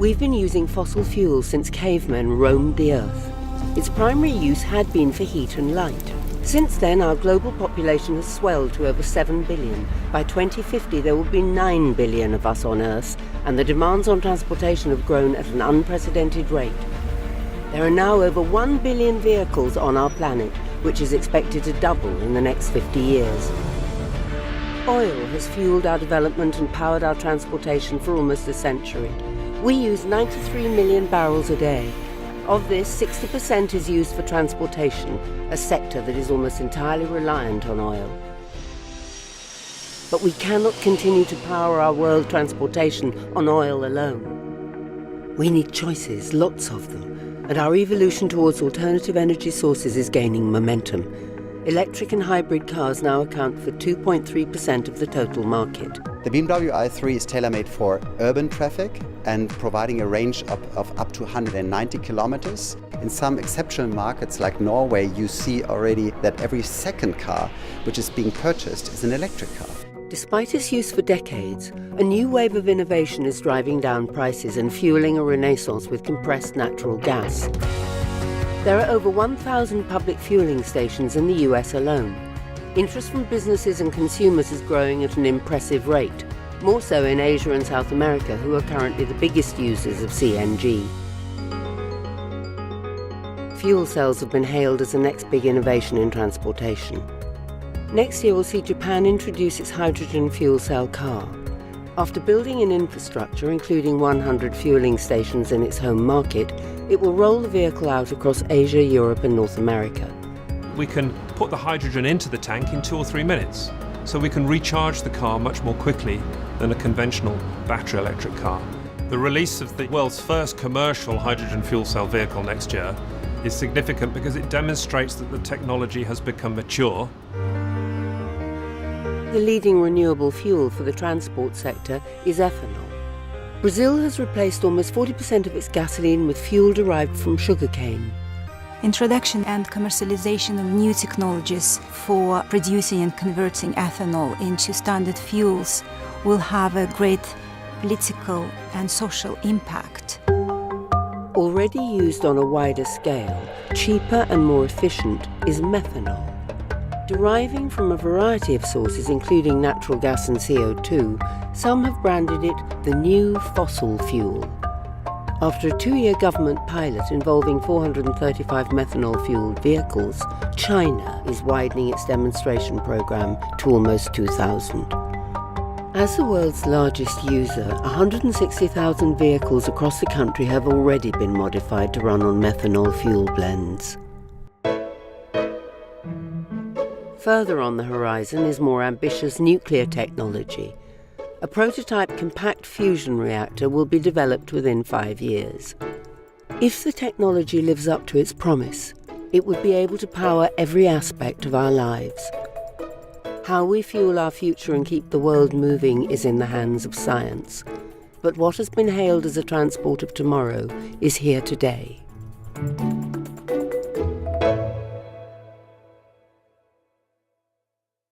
We've been using fossil fuels since cavemen roamed the Earth. Its primary use had been for heat and light. Since then, our global population has swelled to over 7 billion. By 2050, there will be 9 billion of us on Earth, and the demands on transportation have grown at an unprecedented rate. There are now over 1 billion vehicles on our planet, which is expected to double in the next 50 years. Oil has fueled our development and powered our transportation for almost a century. We use 93 million barrels a day. Of this, 60% is used for transportation, a sector that is almost entirely reliant on oil. But we cannot continue to power our world transportation on oil alone. We need choices, lots of them, and our evolution towards alternative energy sources is gaining momentum. Electric and hybrid cars now account for 2.3% of the total market. The BMW i3 is tailor-made for urban traffic and providing a range of up to 190 kilometers. In some exceptional markets like Norway, you see already that every second car which is being purchased is an electric car. Despite its use for decades, a new wave of innovation is driving down prices and fueling a renaissance with compressed natural gas. There are over 1,000 public fueling stations in the US alone. Interest from businesses and consumers is growing at an impressive rate, more so in Asia and South America, who are currently the biggest users of CNG. Fuel cells have been hailed as the next big innovation in transportation. Next year we'll see Japan introduce its hydrogen fuel cell car. After building an infrastructure, including 100 fueling stations in its home market, it will roll the vehicle out across Asia, Europe and North America. We can put the hydrogen into the tank in 2 or 3 minutes, so we can recharge the car much more quickly than a conventional battery electric car. The release of the world's first commercial hydrogen fuel cell vehicle next year is significant because it demonstrates that the technology has become mature. The leading renewable fuel for the transport sector is ethanol. Brazil has replaced almost 40% of its gasoline with fuel derived from sugarcane. Introduction and commercialization of new technologies for producing and converting ethanol into standard fuels will have a great political and social impact. Already used on a wider scale, cheaper and more efficient is methanol. Deriving from a variety of sources, including natural gas and CO2, some have branded it the new fossil fuel. After a 2-year government pilot involving 435 methanol-fueled vehicles, China is widening its demonstration program to almost 2,000. As the world's largest user, 160,000 vehicles across the country have already been modified to run on methanol fuel blends. Further on the horizon is more ambitious nuclear technology. A prototype compact fusion reactor will be developed within 5 years. If the technology lives up to its promise, it would be able to power every aspect of our lives. How we fuel our future and keep the world moving is in the hands of science. But what has been hailed as a transport of tomorrow is here today.